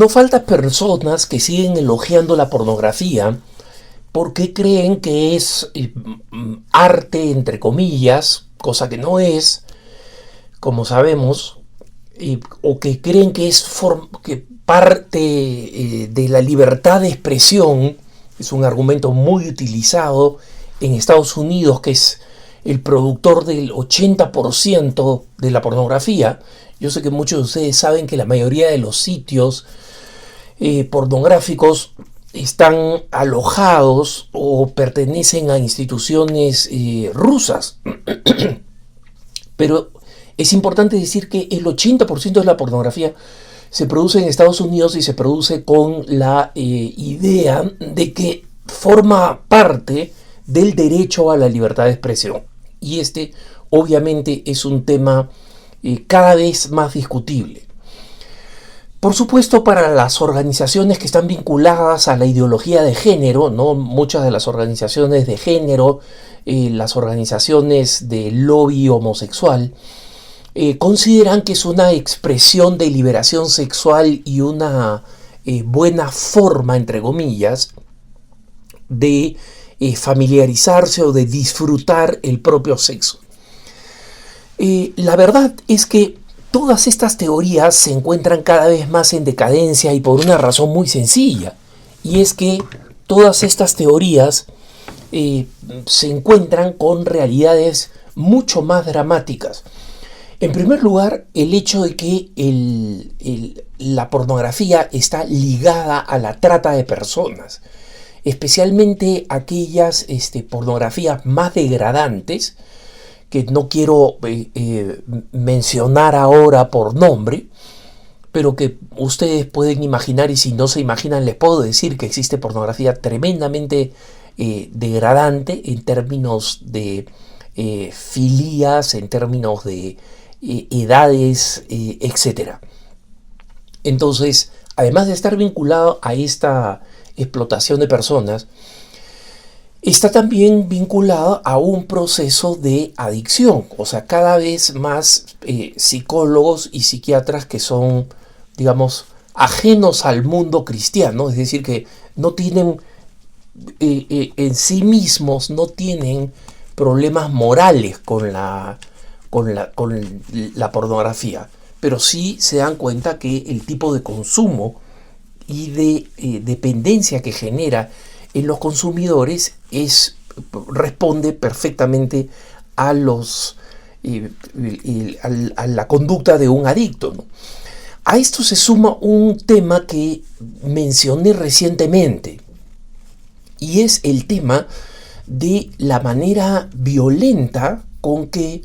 no faltan personas que siguen elogiando la pornografía porque creen que es arte, entre comillas, cosa que no es, como sabemos, o que creen que es que parte de la libertad de expresión. Es un argumento muy utilizado en Estados Unidos, que es el productor del 80% de la pornografía. Yo sé que muchos de ustedes saben que la mayoría de los sitios pornográficos están alojados o pertenecen a instituciones rusas. Pero es importante decir que el 80% de la pornografía se produce en Estados Unidos y se produce con la idea de que forma parte del derecho a la libertad de expresión. Y este obviamente es un tema cada vez más discutible. Por supuesto, para las organizaciones que están vinculadas a la ideología de género, ¿no? Muchas de las organizaciones de género, las organizaciones de lobby homosexual, consideran que es una expresión de liberación sexual y una buena forma, entre comillas, de familiarizarse o de disfrutar el propio sexo. La verdad es que todas estas teorías se encuentran cada vez más en decadencia y por una razón muy sencilla, y es que todas estas teorías se encuentran con realidades mucho más dramáticas. En primer lugar, el hecho de que la pornografía está ligada a la trata de personas, especialmente aquellas pornografías más degradantes, que no quiero mencionar ahora por nombre, pero que ustedes pueden imaginar, y si no se imaginan les puedo decir que existe pornografía tremendamente degradante en términos de filías, en términos de edades, etc. Entonces, además de estar vinculado a esta explotación de personas, está también vinculado a un proceso de adicción. O sea, cada vez más psicólogos y psiquiatras que son, digamos, ajenos al mundo cristiano, es decir, que no tienen en sí mismos, no tienen problemas morales con la pornografía, pero sí se dan cuenta que el tipo de consumo y de dependencia que genera en los consumidores responde perfectamente a la conducta de un adicto, ¿no? A esto se suma un tema que mencioné recientemente, y es el tema de la manera violenta con que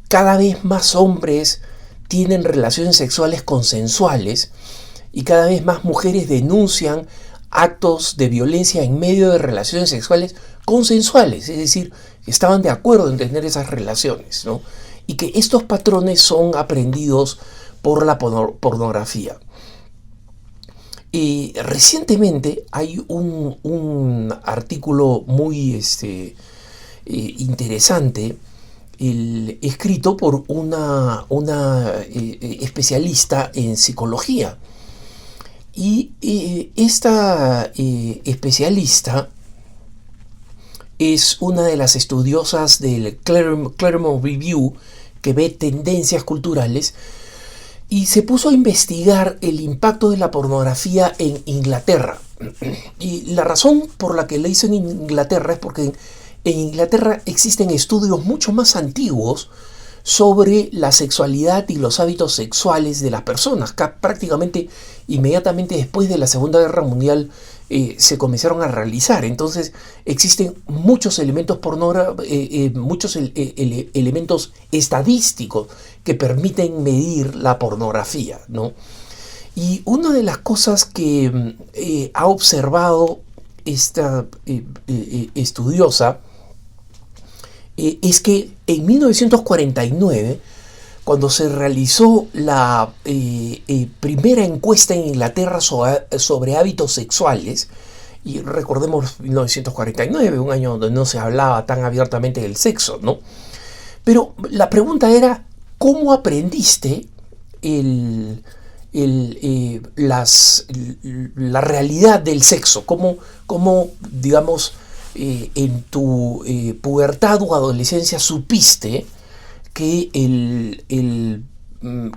cada vez más hombres tienen relaciones sexuales consensuales y cada vez más mujeres denuncian actos de violencia en medio de relaciones sexuales consensuales, es decir, que estaban de acuerdo en tener esas relaciones, ¿no? Y que estos patrones son aprendidos por la pornografía. Recientemente hay un artículo muy interesante, escrito por una especialista en psicología. Y esta especialista es una de las estudiosas del Claremont Review, que ve tendencias culturales, y se puso a investigar el impacto de la pornografía en Inglaterra. Y la razón por la que la hizo en Inglaterra es porque en Inglaterra existen estudios mucho más antiguos sobre la sexualidad y los hábitos sexuales de las personas. Prácticamente inmediatamente después de la Segunda Guerra Mundial se comenzaron a realizar. Entonces existen muchos elementos elementos estadísticos que permiten medir la pornografía, ¿no? Y una de las cosas que ha observado esta estudiosa es que en 1949, cuando se realizó la primera encuesta en Inglaterra sobre hábitos sexuales, y recordemos 1949, un año donde no se hablaba tan abiertamente del sexo, ¿no? Pero la pregunta era, ¿cómo aprendiste la realidad del sexo, cómo digamos, en tu pubertad o adolescencia supiste que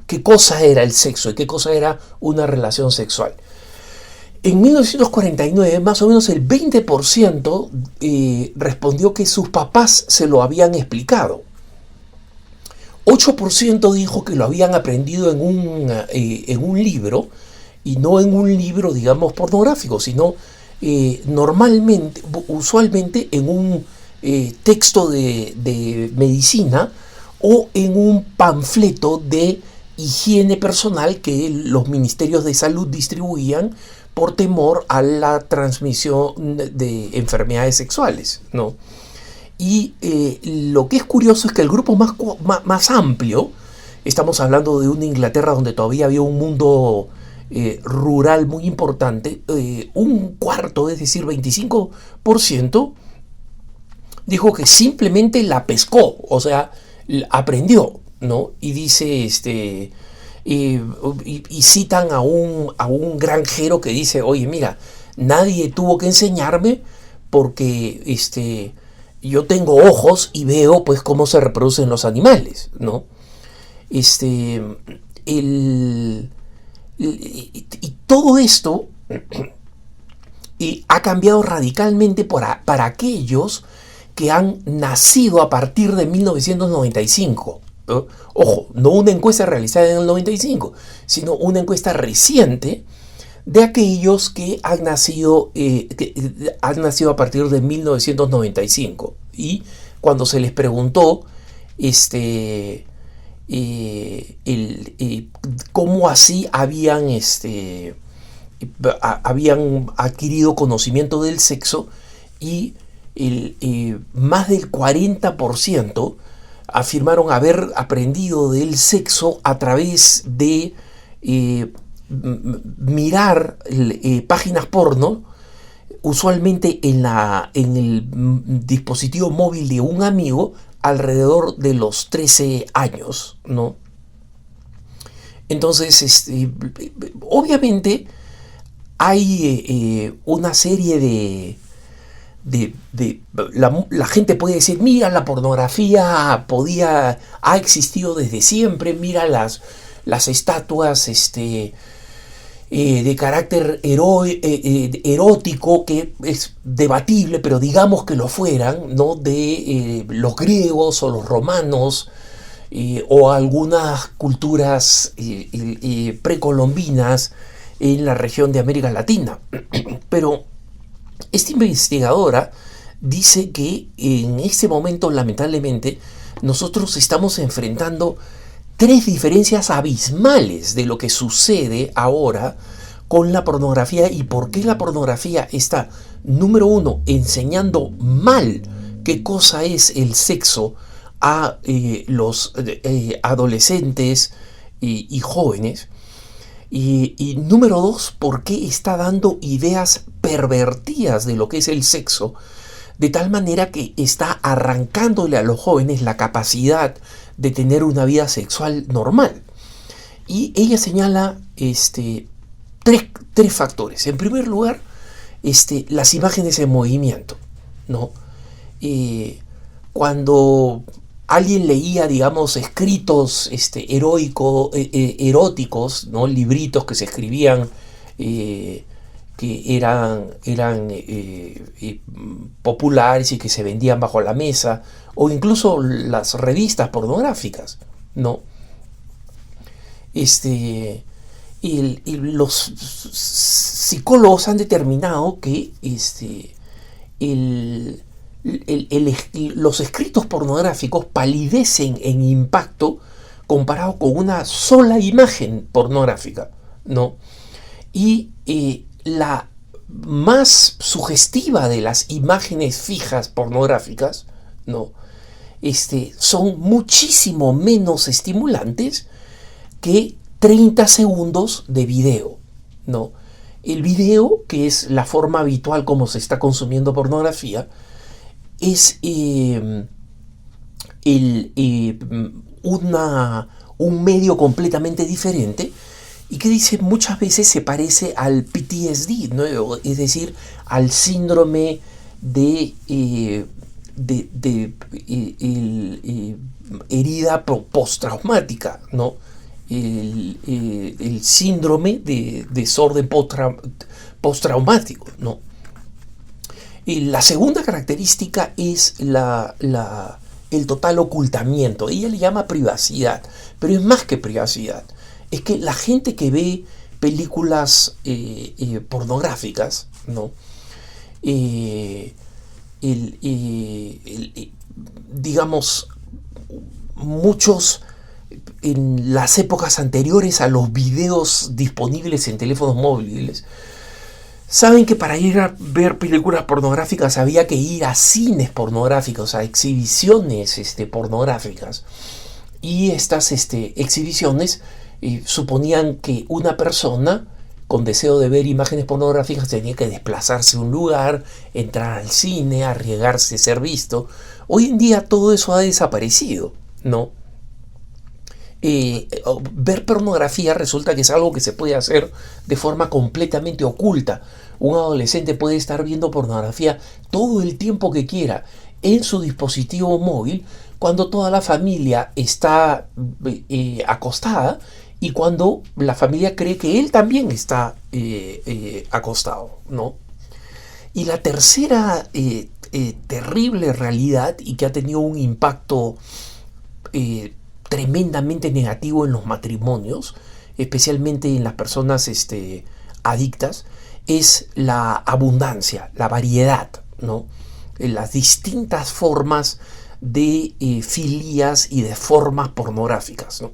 qué cosa era el sexo y qué cosa era una relación sexual. En 1949, más o menos el 20% respondió que sus papás se lo habían explicado. 8% dijo que lo habían aprendido en un libro, y no en un libro, digamos, pornográfico, sino normalmente, usualmente en un texto de medicina o en un panfleto de higiene personal que los ministerios de salud distribuían por temor a la transmisión de enfermedades sexuales, ¿no? Y lo que es curioso es que el grupo más amplio, estamos hablando de una Inglaterra donde todavía había un mundo rural muy importante, un cuarto, es decir, 25%, dijo que simplemente la pescó, o sea, aprendió, ¿no? Y dice, y citan a un granjero que dice, oye, mira, nadie tuvo que enseñarme porque yo tengo ojos y veo pues cómo se reproducen los animales, ¿no? Y todo esto ha cambiado radicalmente para aquellos que han nacido a partir de 1995. Ojo, no una encuesta realizada en el 95, sino una encuesta reciente de aquellos que han nacido a partir de 1995. Y cuando se les preguntó cómo así habían adquirido conocimiento del sexo, y más del 40% afirmaron haber aprendido del sexo a través de mirar páginas porno, usualmente en el dispositivo móvil de un amigo, alrededor de los 13 años, ¿no? Entonces, obviamente hay una serie la gente puede decir, mira, la pornografía ha existido desde siempre, mira las estatuas de carácter erótico, que es debatible, pero digamos que lo fueran, ¿no? De los griegos o los romanos, o algunas culturas precolombinas en la región de América Latina. Pero esta investigadora dice que en este momento, lamentablemente, nosotros estamos enfrentando tres diferencias abismales de lo que sucede ahora con la pornografía, y por qué la pornografía está, número uno, enseñando mal qué cosa es el sexo a los adolescentes y jóvenes. Y número dos, por qué está dando ideas pervertidas de lo que es el sexo, de tal manera que está arrancándole a los jóvenes la capacidad de tener una vida sexual normal. Y ella señala tres factores. En primer lugar, las imágenes en movimiento, ¿no? Cuando alguien leía, digamos, escritos eróticos, ¿no? Libritos que se escribían, que eran populares y que se vendían bajo la mesa, o incluso las revistas pornográficas, ¿no? Y los psicólogos han determinado que los escritos pornográficos palidecen en impacto comparado con una sola imagen pornográfica, ¿no? Y la más sugestiva de las imágenes fijas pornográficas, ¿no? Son muchísimo menos estimulantes que 30 segundos de video, ¿no? El video, que es la forma habitual como se está consumiendo pornografía, es un medio completamente diferente, y que dice muchas veces se parece al PTSD, ¿no? Es decir, al síndrome de herida postraumática, ¿no? El síndrome de desorden postraumático, ¿no? La segunda característica es el total ocultamiento. Ella le llama privacidad, pero es más que privacidad. Es que la gente que ve películas pornográficas, ¿no? Digamos, muchos en las épocas anteriores a los videos disponibles en teléfonos móviles, saben que para ir a ver películas pornográficas había que ir a cines pornográficos, a exhibiciones pornográficas. Y estas exhibiciones suponían que una persona con deseo de ver imágenes pornográficas tenía que desplazarse a un lugar, entrar al cine, arriesgarse a ser visto. Hoy en día todo eso ha desaparecido, ¿no? Ver pornografía resulta que es algo que se puede hacer de forma completamente oculta. Un adolescente puede estar viendo pornografía todo el tiempo que quiera en su dispositivo móvil cuando toda la familia está acostada y cuando la familia cree que él también está acostado, ¿no? Y la tercera terrible realidad, y que ha tenido un impacto tremendamente negativo en los matrimonios, especialmente en las personas adictas, es la abundancia, la variedad, ¿no? Las distintas formas de filias y de formas pornográficas, ¿no?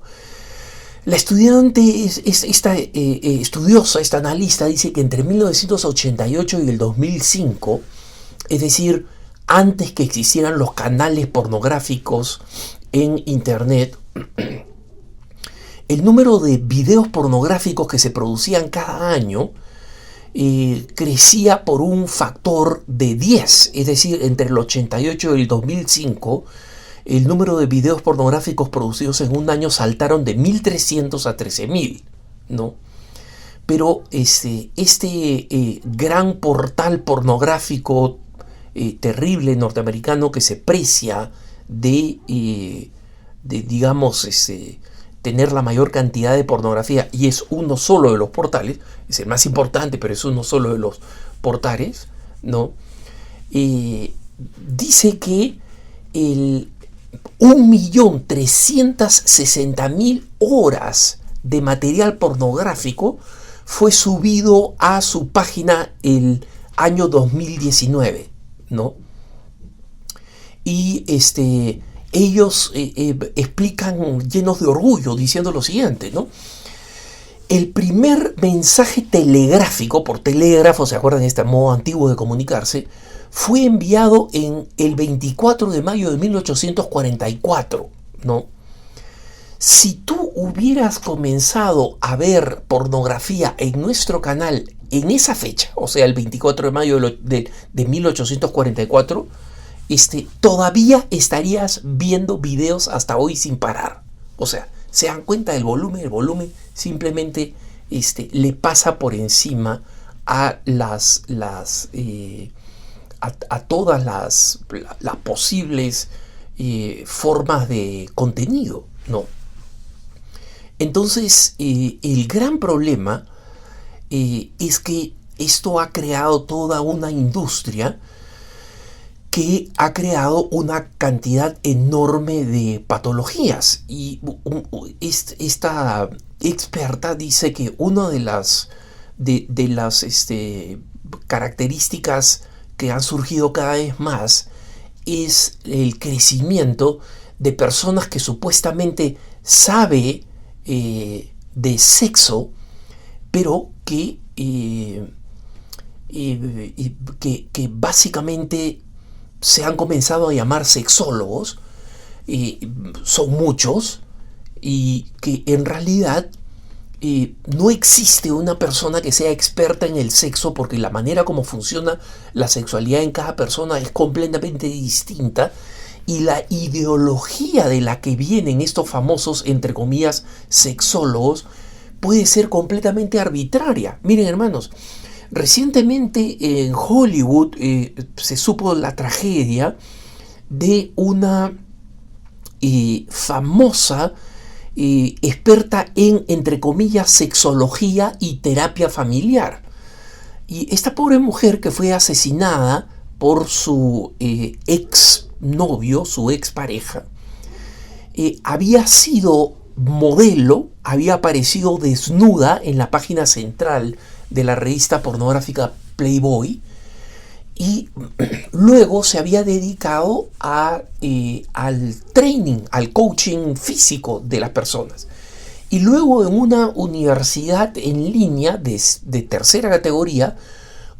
La estudiante, esta estudiosa, esta analista, dice que entre 1988 y el 2005, es decir, antes que existieran los canales pornográficos en internet, el número de videos pornográficos que se producían cada año crecía por un factor de 10, es decir, entre el 88 y el 2005, el número de videos pornográficos producidos en un año saltaron de 1.300 a 13.000, ¿no? Pero gran portal pornográfico terrible norteamericano que se precia de digamos, tener la mayor cantidad de pornografía, y es uno solo de los portales, es el más importante, pero es uno solo de los portales, ¿no? Dice que 1.360.000 horas de material pornográfico fue subido a su página el año 2019, ¿no? Y ellos explican llenos de orgullo diciendo lo siguiente, ¿no? El primer mensaje telegráfico, por telégrafo, ¿se acuerdan de este modo antiguo de comunicarse? Fue enviado en el 24 de mayo de 1844, ¿no? Si tú hubieras comenzado a ver pornografía en nuestro canal en esa fecha, o sea, el 24 de mayo de 1844, todavía estarías viendo videos hasta hoy sin parar. O sea, se dan cuenta del volumen. El volumen simplemente le pasa por encima a a todas las posibles formas de contenido, ¿no? Entonces, el gran problema es que esto ha creado toda una industria que ha creado una cantidad enorme de patologías. Y esta experta dice que una de las características que han surgido cada vez más es el crecimiento de personas que supuestamente sabe de sexo, pero que básicamente se han comenzado a llamar sexólogos, son muchos, y que en realidad no existe una persona que sea experta en el sexo, porque la manera como funciona la sexualidad en cada persona es completamente distinta, y la ideología de la que vienen estos famosos, entre comillas, sexólogos, puede ser completamente arbitraria. Miren, hermanos, recientemente en Hollywood se supo la tragedia de una famosa experta en, entre comillas, sexología y terapia familiar. Y esta pobre mujer que fue asesinada por su ex novio, su ex pareja, había sido modelo, había aparecido desnuda en la página central de la revista pornográfica Playboy, y luego se había dedicado al training, al coaching físico de las personas. Y luego en una universidad en línea de tercera categoría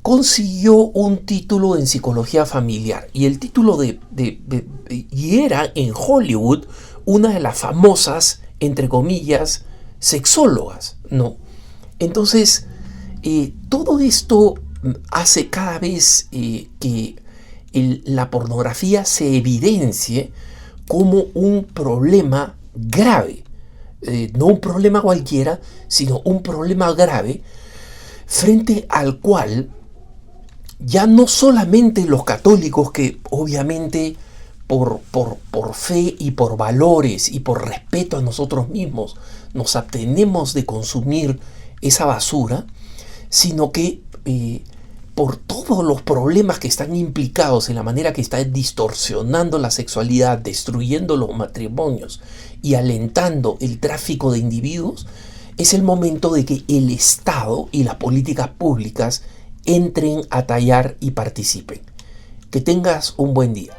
consiguió un título en psicología familiar. Y el título y era en Hollywood una de las famosas, entre comillas, sexólogas, ¿no? Entonces, todo esto hace cada vez que la pornografía se evidencie como un problema grave. No un problema cualquiera, sino un problema grave frente al cual ya no solamente los católicos, que obviamente por fe y por valores y por respeto a nosotros mismos nos abstenemos de consumir esa basura, sino que por todos los problemas que están implicados en la manera que está distorsionando la sexualidad, destruyendo los matrimonios y alentando el tráfico de individuos, es el momento de que el Estado y las políticas públicas entren a tallar y participen. Que tengas un buen día.